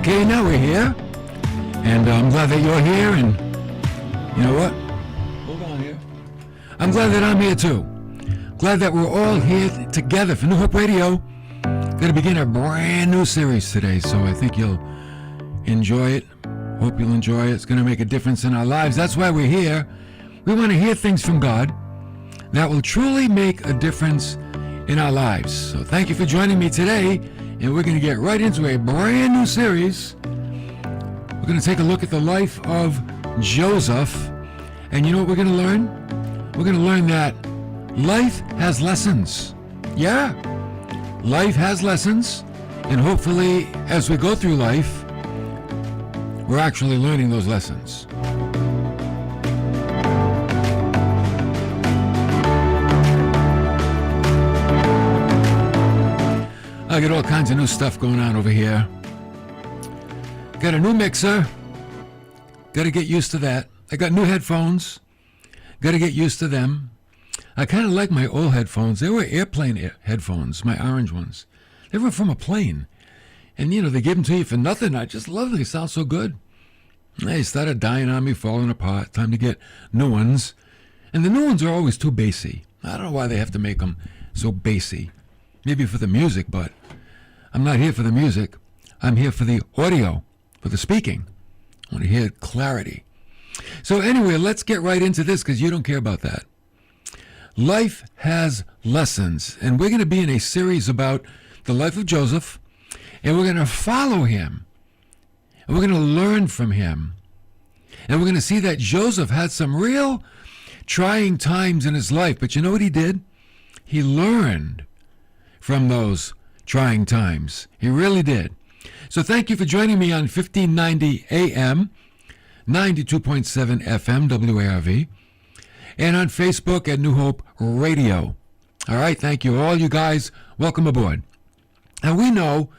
Okay, now we're here, and I'm glad that you're here, and you know what? Hold on here. I'm glad that I'm here too. Glad that we're all here together for New Hope Radio. Going to begin a brand new series today, so I think you'll enjoy it. Hope you'll enjoy it. It's going to make a difference in our lives. That's why we're here. We want to hear things from God that will truly make a difference in our lives. So thank you for joining me today, and we're going to get right into a brand new series. We're going to take a look at the life of Joseph, and you know what we're going to learn? We're going to learn that life has lessons. Yeah, life has lessons, and hopefully as we go through life, we're actually learning those lessons. I got all kinds of new stuff going on over here. Got a new mixer. Got to get used to that. I got new headphones. Got to get used to them. I kind of like my old headphones. They were airplane headphones, my orange ones. They were from a plane. And, you know, they give them to you for nothing. I just love them. They sound so good. They started dying on me, falling apart. Time to get new ones. And the new ones are always too bassy. I don't know why they have to make them so bassy. Maybe for the music, but I'm not here for the music. I'm here for the audio, for the speaking. I want to hear clarity. So anyway, let's get right into this because you don't care about that. Life has lessons, and we're going to be in a series about the life of Joseph, and we're going to follow him, and we're going to learn from him, and we're going to see that Joseph had some real trying times in his life, but you know what he did? He learned from those trying times. He really did. So thank you for joining me on 1590 AM, 92.7 FM, WARV, and on Facebook at New Hope Radio. All right, thank you. All you guys, welcome aboard. And we know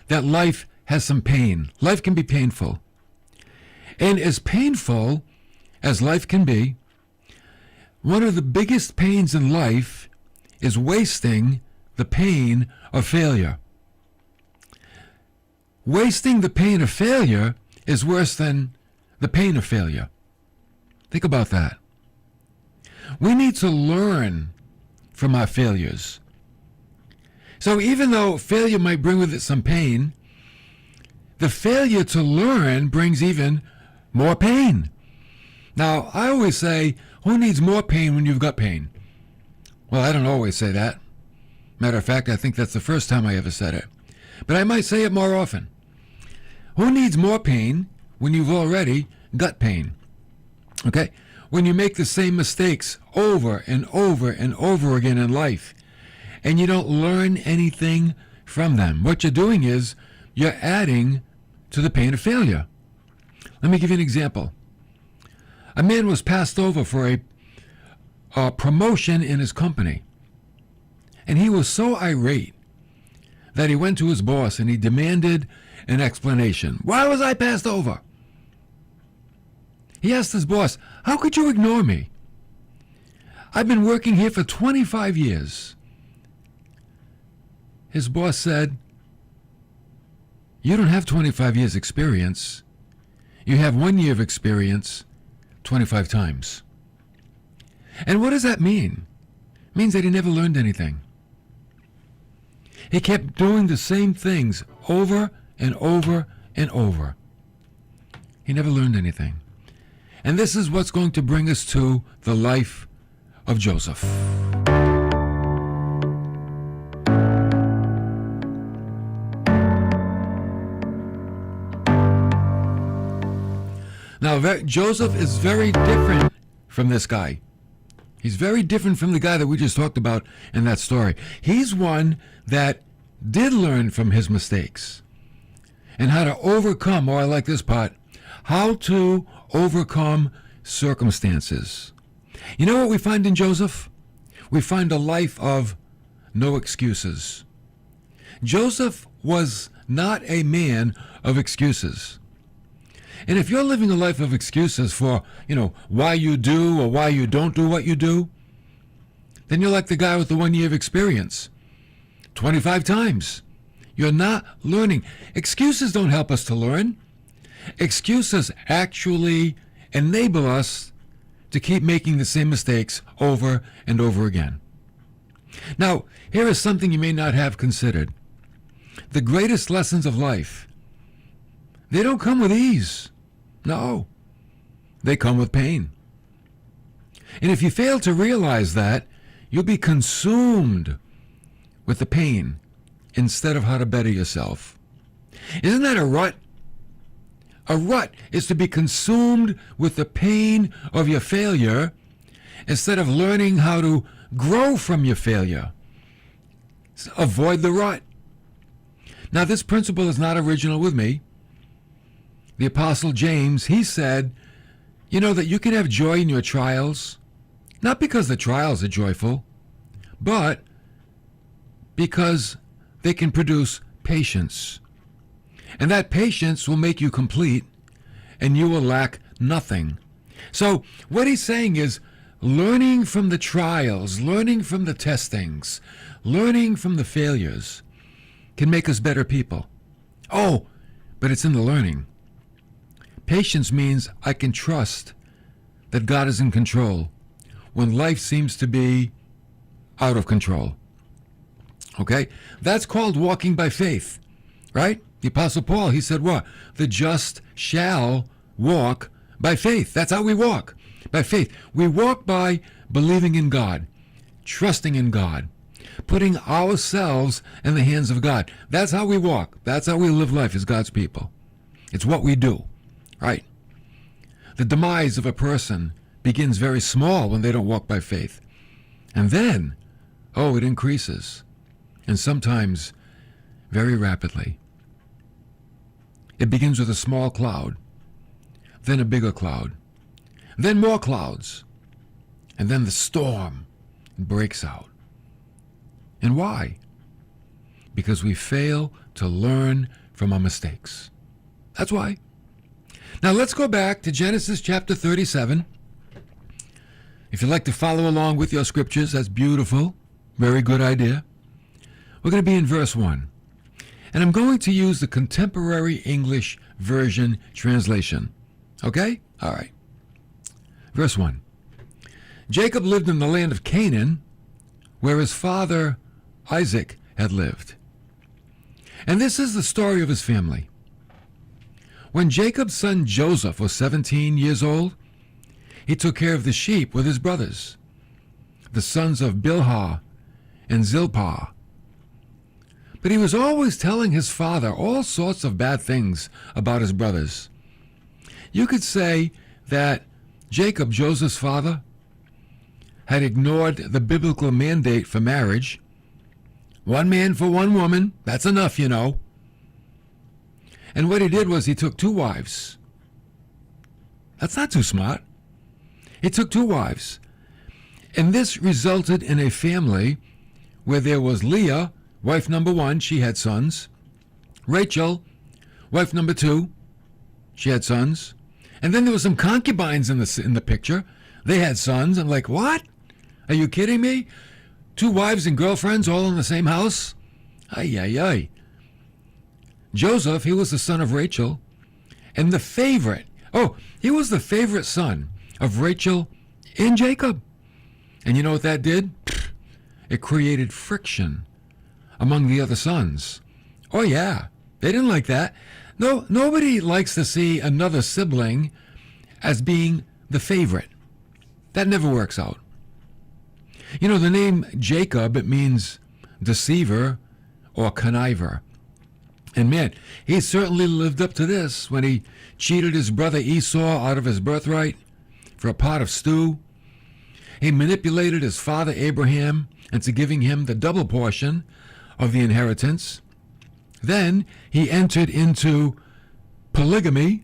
that life has some pain. Life can be painful. And as painful as life can be, one of the biggest pains in life is wasting the pain of failure. Wasting the pain of failure is worse than the pain of failure. Think about that. We need to learn from our failures. So even though failure might bring with it some pain, the failure to learn brings even more pain. Now, I always say, who needs more pain when you've got pain? Well, I don't always say that. Matter of fact, I think that's the first time I ever said it. But I might say it more often. Who needs more pain when you've already got pain? Okay? When you make the same mistakes over and over and over again in life, and you don't learn anything from them, what you're doing is you're adding to the pain of failure. Let me give you an example. A man was passed over for a promotion in his company. And he was so irate that he went to his boss and he demanded an explanation. Why was I passed over? He asked his boss, how could you ignore me? I've been working here for 25 years. His boss said, you don't have 25 years experience. You have 1 year of experience 25 times. And what does that mean? It means that he never learned anything. He kept doing the same things over and over and over. He never learned anything. And this is what's going to bring us to the life of Joseph. Now, Joseph is very different from this guy. He's very different from the guy that we just talked about in that story. He's one that did learn from his mistakes and how to overcome, or I like this part, how to overcome circumstances. You know what we find in Joseph? We find a life of no excuses. Joseph was not a man of excuses. And if you're living a life of excuses for, why you do or why you don't do what you do, then you're like the guy with the 1 year of experience. 25 times. You're not learning. Excuses don't help us to learn. Excuses actually enable us to keep making the same mistakes over and over again. Now, here is something you may not have considered. The greatest lessons of life, they don't come with ease. No, they come with pain. And if you fail to realize that, you'll be consumed with the pain instead of how to better yourself. Isn't that a rut? A rut is to be consumed with the pain of your failure instead of learning how to grow from your failure. Avoid the rut. Now, this principle is not original with me. The Apostle James, he said, you know, that you can have joy in your trials, not because the trials are joyful, but because they can produce patience. And that patience will make you complete, and you will lack nothing. So what he's saying is, learning from the trials, learning from the testings, learning from the failures can make us better people. Oh, but it's in the learning. Patience means I can trust that God is in control when life seems to be out of control. Okay? That's called walking by faith, right? The Apostle Paul, he said what? The just shall walk by faith. That's how we walk, by faith. We walk by believing in God, trusting in God, putting ourselves in the hands of God. That's how we walk. That's how we live life as God's people. It's what we do, right? The demise of a person begins very small when they don't walk by faith. And then, it increases. And sometimes very rapidly. It begins with a small cloud, then a bigger cloud, then more clouds, and then the storm breaks out. And why? Because we fail to learn from our mistakes. That's why. Now let's go back to Genesis chapter 37. If you'd like to follow along with your scriptures, that's beautiful. Very good idea. We're going to be in verse 1. And I'm going to use the Contemporary English Version translation. Okay? All right. Verse 1. Jacob lived in the land of Canaan, where his father Isaac had lived. And this is the story of his family. When Jacob's son Joseph was 17 years old, he took care of the sheep with his brothers, the sons of Bilhah and Zilpah. But he was always telling his father all sorts of bad things about his brothers. You could say that Jacob, Joseph's father, had ignored the biblical mandate for marriage. One man for one woman, that's enough, you know. And what he did was he took 2 wives. That's not too smart. He took 2 wives. And this resulted in a family where there was Leah, wife number 1, she had sons. Rachel, wife number 2, she had sons. And then there were some concubines in the picture. They had sons. I'm like, what? Are you kidding me? 2 wives and girlfriends all in the same house? Ay, ay, ay. Joseph, he was the son of Rachel. And the favorite. He was the favorite son of Rachel and Jacob. And you know what that did? It created friction among the other sons. Oh yeah, they didn't like that. No, nobody likes to see another sibling as being the favorite. That never works out. You know, the name Jacob, it means deceiver or conniver. And man, he certainly lived up to this when he cheated his brother Esau out of his birthright for a pot of stew. He manipulated his father Abraham into giving him the double portion of the inheritance. Then he entered into polygamy.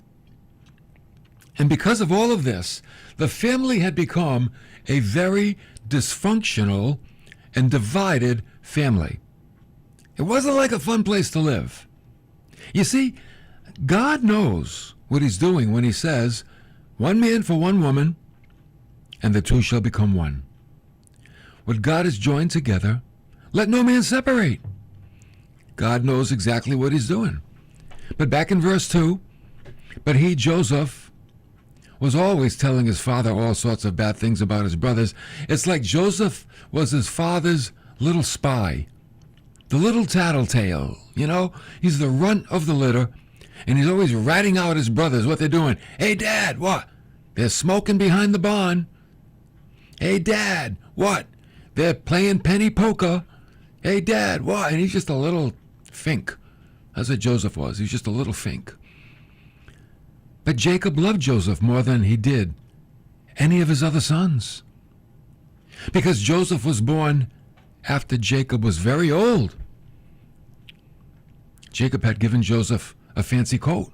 And because of all of this, the family had become a very dysfunctional and divided family. It wasn't like a fun place to live. You see, God knows what he's doing when he says, 1 man for 1 woman, and the 2 shall become 1. What God has joined together, let no man separate. God knows exactly what he's doing. But back in verse 2, but he, Joseph, was always telling his father all sorts of bad things about his brothers. It's like Joseph was his father's little spy, the little tattletale, He's the runt of the litter, and he's always ratting out his brothers what they're doing. Hey, Dad, what? They're smoking behind the barn. Hey, Dad, what? They're playing penny poker. Hey, Dad, what? And he's just a little fink. That's what Joseph was. He's just a little fink. But Jacob loved Joseph more than he did any of his other sons, because Joseph was born after Jacob was very old. Jacob had given Joseph a fancy coat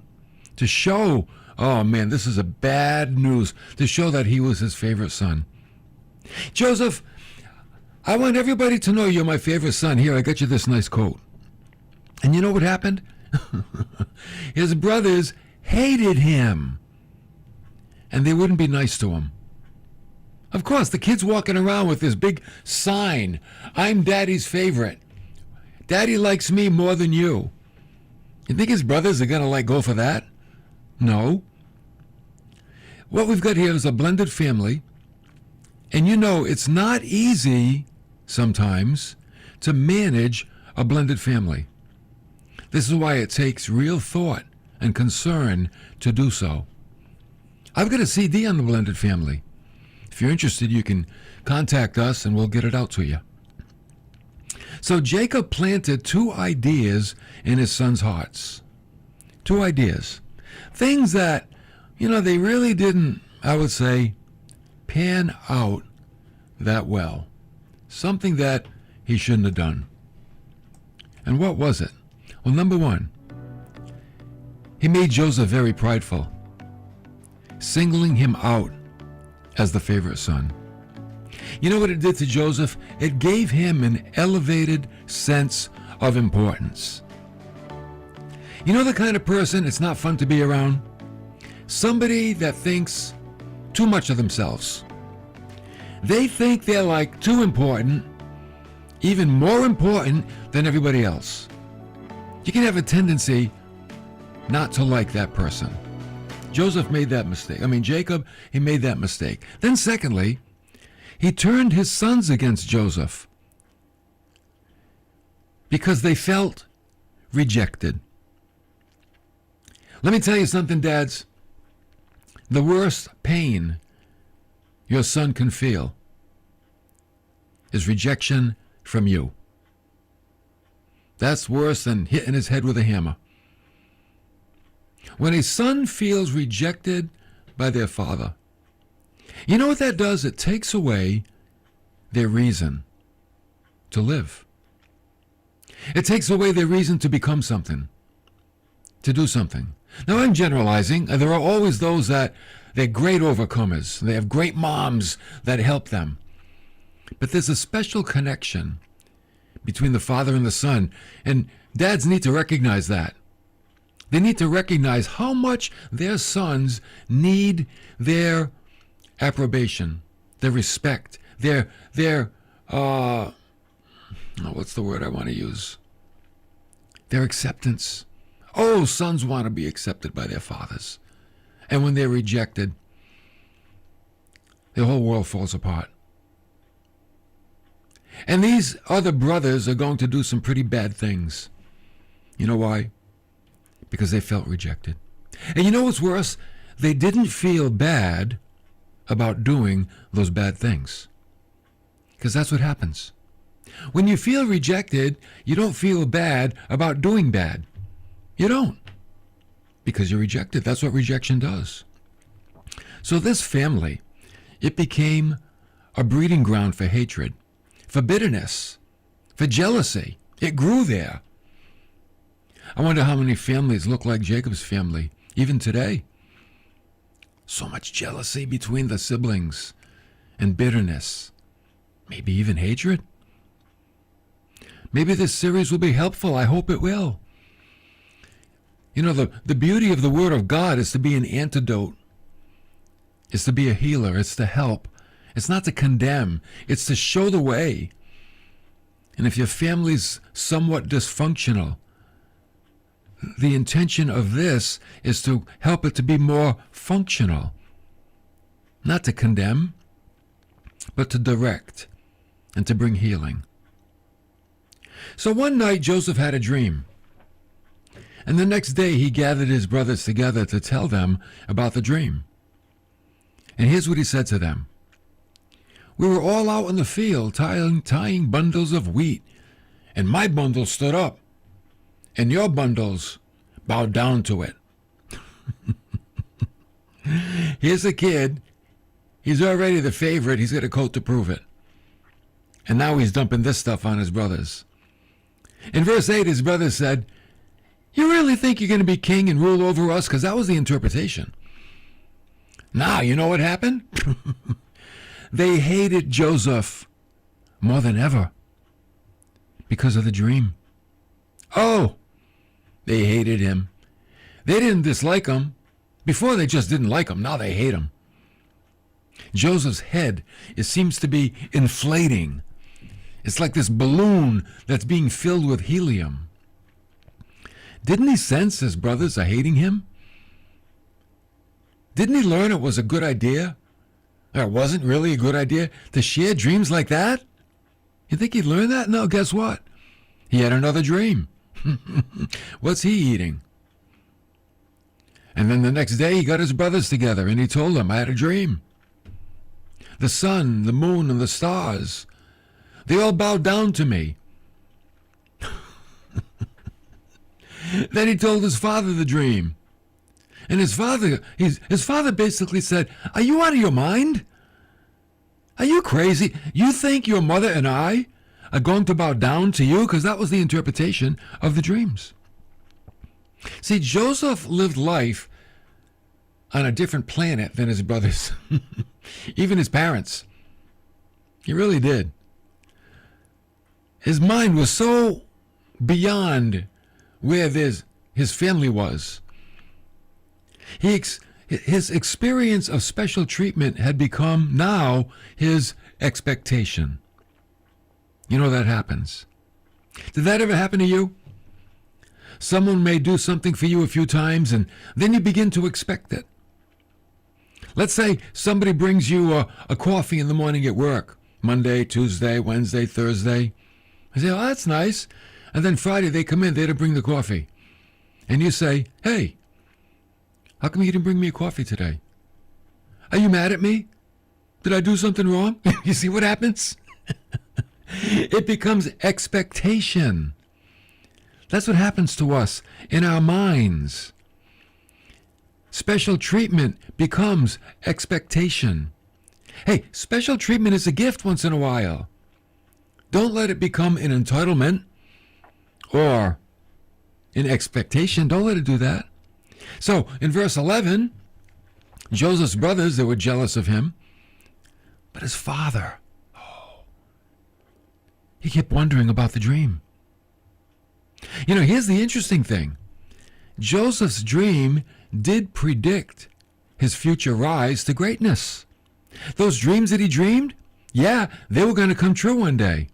to show, oh man, this is a bad news, to show that he was his favorite son. Joseph, I want everybody to know you're my favorite son. Here, I got you this nice coat. And you know what happened? His brothers hated him, and they wouldn't be nice to him. Of course, the kid's walking around with this big sign, I'm Daddy's favorite. Daddy likes me more than you. You think his brothers are going to go for that? No. What we've got here is a blended family, and it's not easy sometimes to manage a blended family. This is why it takes real thought and concern to do so. I've got a CD on the blended family. If you're interested, you can contact us and we'll get it out to you. So Jacob planted two ideas in his sons' hearts. Two ideas. Things that, they really didn't, I would say, pan out that well. Something that he shouldn't have done. And what was it? Well, number one, he made Joseph very prideful, singling him out as the favorite son. You know what it did to Joseph? It gave him an elevated sense of importance. You know the kind of person it's not fun to be around? Somebody that thinks too much of themselves. They think they're too important, even more important than everybody else. You can have a tendency not to like that person. Joseph made that mistake. Jacob, he made that mistake. Then secondly, he turned his sons against Joseph because they felt rejected. Let me tell you something, dads. The worst pain your son can feel is rejection from you. That's worse than hitting his head with a hammer. When a son feels rejected by their father, you know what that does? It takes away their reason to live. It takes away their reason to become something, to do something. Now, I'm generalizing. There are always those that they're great overcomers. They have great moms that help them. But there's a special connection between the father and the son, and dads need to recognize that. They need to recognize how much their sons need their approbation, their respect, their what's the word I want to use? Their acceptance. Oh, sons want to be accepted by their fathers. And when they're rejected, the whole world falls apart. And these other brothers are going to do some pretty bad things. You know why? Because they felt rejected. And you know what's worse? They didn't feel bad about doing those bad things. Because that's what happens. When you feel rejected, you don't feel bad about doing bad. You don't. Because you're rejected. That's what rejection does. So this family, it became a breeding ground for hatred, for bitterness, for jealousy. It grew there. I wonder how many families look like Jacob's family, even today. So much jealousy between the siblings, and bitterness, maybe even hatred. Maybe this series will be helpful. I hope it will. You know, the beauty of the Word of God is to be an antidote. It's to be a healer. It's to help. It's not to condemn. It's to show the way. And if your family's somewhat dysfunctional, the intention of this is to help it to be more functional. Not to condemn, but to direct and to bring healing. So one night Joseph had a dream. And the next day he gathered his brothers together to tell them about the dream. And here's what he said to them. We were all out in the field tying bundles of wheat, and my bundle stood up, and your bundles bowed down to it. Here's a kid. He's already the favorite. He's got a coat to prove it. And now he's dumping this stuff on his brothers. In verse 8, his brothers said, you really think you're going to be king and rule over us? Because that was the interpretation. Now, you know what happened? They hated Joseph more than ever because of the dream. Oh, they hated him. They didn't dislike him. Before they just didn't like him. Now they hate him. Joseph's head, it seems to be inflating. It's like this balloon that's being filled with helium. Didn't he sense his brothers are hating him? Didn't he learn it was a good idea? Or it wasn't really a good idea to share dreams like that? You think he'd learn that? No, guess what? He had another dream. What's he eating? And then the next day he got his brothers together and he told them, I had a dream. The sun, the moon, and the stars, they all bowed down to me. Then he told his father the dream. And his father basically said, are you out of your mind? Are you crazy? You think your mother and I are going to bow down to you? Because that was the interpretation of the dreams. See, Joseph lived life on a different planet than his brothers, even his parents. He really did. His mind was so beyond where his family was. His experience of special treatment had become now his expectation. You know that happens. Did that ever happen to you? Someone may do something for you a few times and then you begin to expect it. Let's say somebody brings you a coffee in the morning at work. Monday, Tuesday, Wednesday, Thursday. I say, oh, that's nice. And then Friday they come in there to bring the coffee. And you say, hey, how come you didn't bring me a coffee today? Are you mad at me? Did I do something wrong? You see what happens? It becomes expectation. That's what happens to us in our minds. Special treatment becomes expectation. Hey, special treatment is a gift once in a while. Don't let it become an entitlement or an expectation. Don't let it do that. So in verse 11, Joseph's brothers, they were jealous of him. But his father, he kept wondering about the dream. You know, here's the interesting thing. Joseph's dream did predict his future rise to greatness. Those dreams that he dreamed, yeah, they were going to come true one day.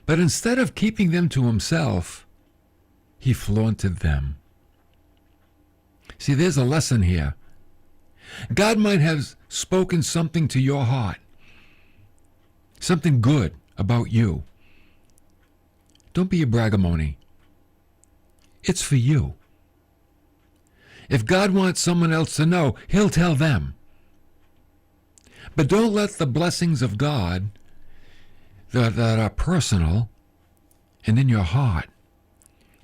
But instead of keeping them to himself, he flaunted them. See, there's a lesson here. God might have spoken something to your heart, something good about you. Don't be a braggamony. It's for you. If God wants someone else to know, he'll tell them. But don't let the blessings of God that are personal and in your heart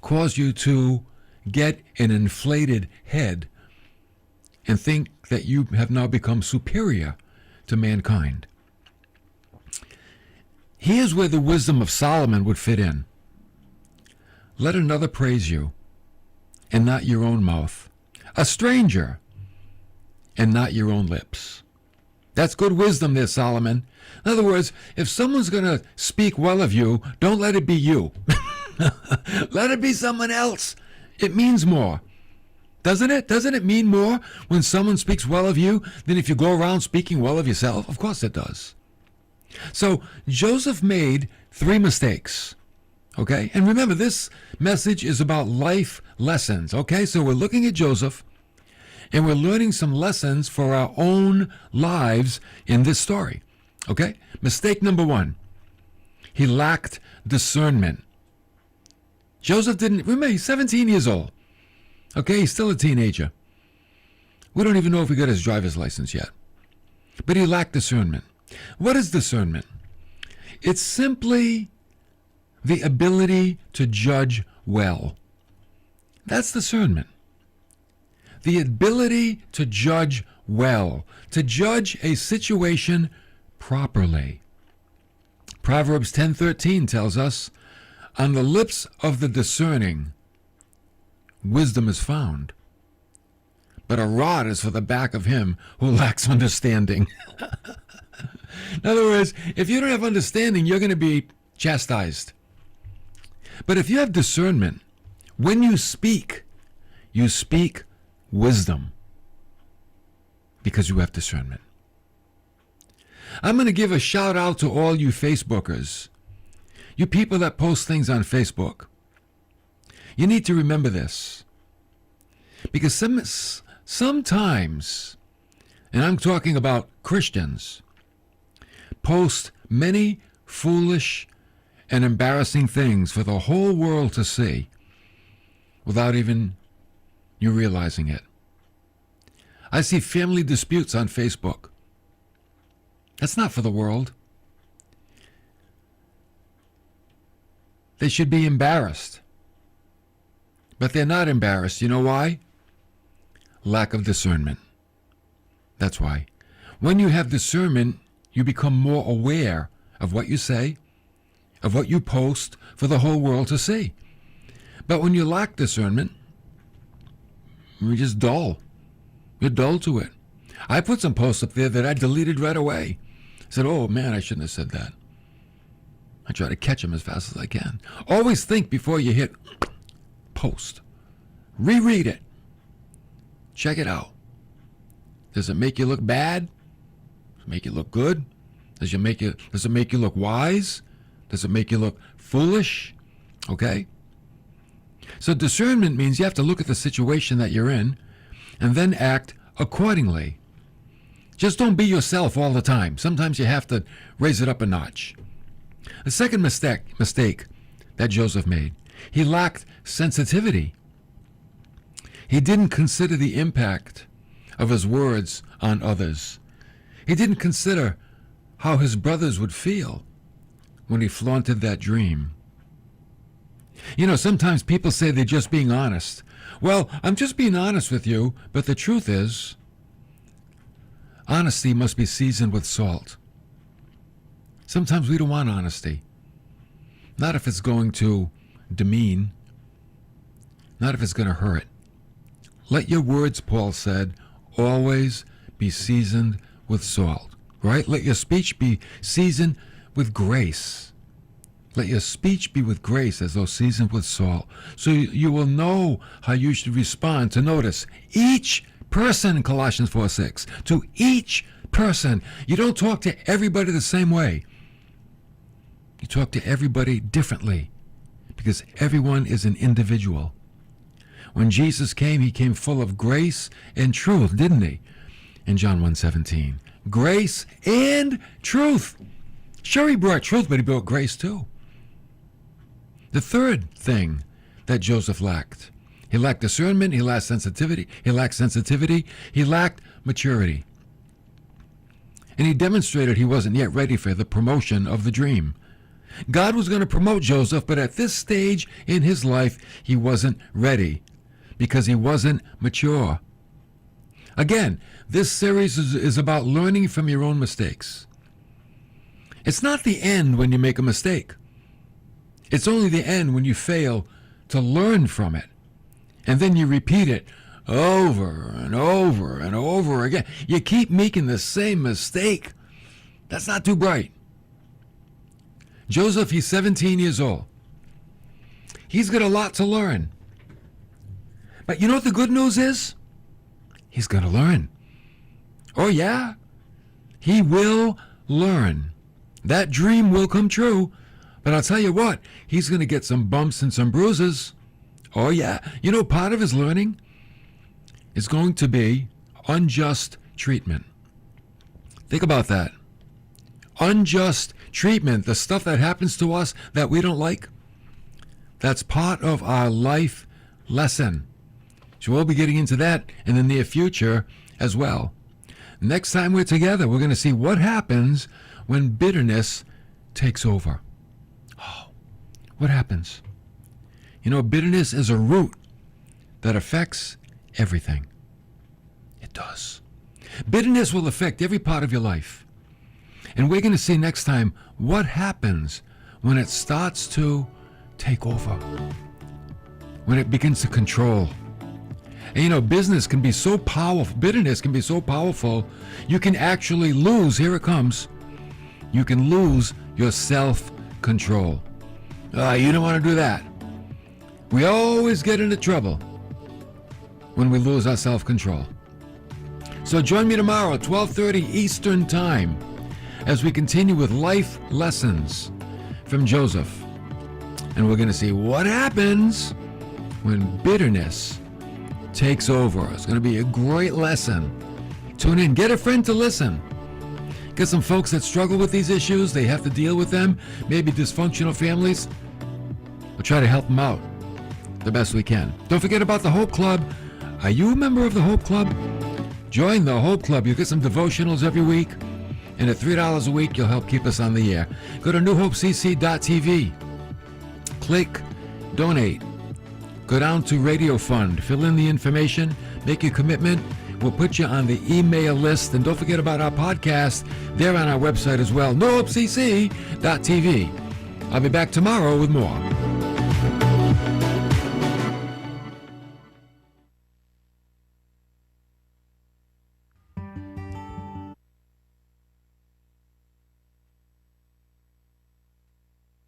cause you to get an inflated head and think that you have now become superior to mankind. Here's where the wisdom of Solomon would fit in. Let another praise you, and not your own mouth. A stranger, and not your own lips. That's good wisdom there, Solomon. In other words, if someone's going to speak well of you, don't let it be you. Let it be someone else. It means more. Doesn't it? Doesn't it mean more when someone speaks well of you than if you go around speaking well of yourself? Of course it does. So Joseph made 3 mistakes. Okay? And remember, this message is about life lessons. Okay? So we're looking at Joseph and we're learning some lessons for our own lives in this story. Okay? Mistake number 1. He lacked discernment. Joseph didn't, remember, he's 17 years old. Okay? He's still a teenager. We don't even know if he got his driver's license yet. But he lacked discernment. What is discernment? It's simply the ability to judge well. That's discernment. The ability to judge well, to judge a situation properly. Proverbs 10:13 tells us, on the lips of the discerning, wisdom is found, but a rod is for the back of him who lacks understanding. In other words, if you don't have understanding, you're going to be chastised. But if you have discernment, when you speak wisdom because you have discernment. I'm going to give a shout out to all you Facebookers, you people that post things on Facebook. You need to remember this, because sometimes, and I'm talking about Christians, post many foolish and embarrassing things for the whole world to see without even you realizing it. I see family disputes on Facebook. That's not for the world. They should be embarrassed. But they're not embarrassed. You know why? Lack of discernment. That's why. When you have discernment, you become more aware of what you say, of what you post for the whole world to see. But when you lack discernment, you're just dull. You're dull to it. I put some posts up there that I deleted right away. I said, oh man, I shouldn't have said that. I try to catch them as fast as I can. Always think before you hit post. Reread it. Check it out. Does it make you look bad? Does it make you look good? Does it make you look wise? Does it make you look foolish? Okay? So discernment means you have to look at the situation that you're in and then act accordingly. Just don't be yourself all the time. Sometimes you have to raise it up a notch. The second mistake that Joseph made, he lacked sensitivity. He didn't consider the impact of his words on others. He didn't consider how his brothers would feel when he flaunted that dream. You know, sometimes people say they're just being honest. Well, I'm just being honest with you, but the truth is, honesty must be seasoned with salt. Sometimes we don't want honesty. Not if it's going to demean. Not if it's going to hurt. Let your words, Paul said, always be seasoned with salt. Right? Let your speech be seasoned with grace. Let your speech be with grace as though seasoned with salt. So you will know how you should respond to, notice, each person, Colossians 4:6. To each person. You don't talk to everybody the same way. You talk to everybody differently because everyone is an individual. When Jesus came, he came full of grace and truth, didn't he? In John 1:17. Grace and truth. Sure, he brought truth, but he brought grace too. The third thing that Joseph lacked, he lacked discernment, he lacked sensitivity, he lacked maturity. And he demonstrated he wasn't yet ready for the promotion of the dream. God was going to promote Joseph, but at this stage in his life, he wasn't ready because he wasn't mature. Again, this series is about learning from your own mistakes. It's not the end when you make a mistake. It's only the end when you fail to learn from it. And then you repeat it over and over and over again. You keep making the same mistake. That's not too bright. Joseph, he's 17 years old. He's got a lot to learn. But you know what the good news is? He's going to learn. Oh yeah? He will learn. That dream will come true. But I'll tell you what, he's going to get some bumps and some bruises. Oh, yeah. You know, part of his learning is going to be unjust treatment. Think about that. Unjust treatment, the stuff that happens to us that we don't like, that's part of our life lesson. So we'll be getting into that in the near future as well. Next time we're together, we're going to see what happens when bitterness takes over. Oh, what happens? You know, bitterness is a root that affects everything. It does. Bitterness will affect every part of your life. And we're going to see next time what happens when it starts to take over, when it begins to control. And you know, business can be so powerful, bitterness can be so powerful, you can actually lose, here it comes, you can lose your self-control. You don't want to do that. We always get into trouble when we lose our self-control. So join me tomorrow at 12:30 Eastern Time as we continue with life lessons from Joseph. And we're going to see what happens when bitterness takes over. It's going to be a great lesson. Tune in. Get a friend to listen. Get some folks that struggle with these issues. They have to deal with them. Maybe dysfunctional families. We'll try to help them out the best we can. Don't forget about the Hope Club. Are you a member of the Hope Club? Join the Hope Club. You'll get some devotionals every week. And at $3 a week, you'll help keep us on the air. Go to newhopecc.tv. Click Donate. Go down to Radio Fund. Fill in the information. Make your commitment. We'll put you on the email list. And don't forget about our podcast. They're on our website as well. newhopecc.tv. I'll be back tomorrow with more.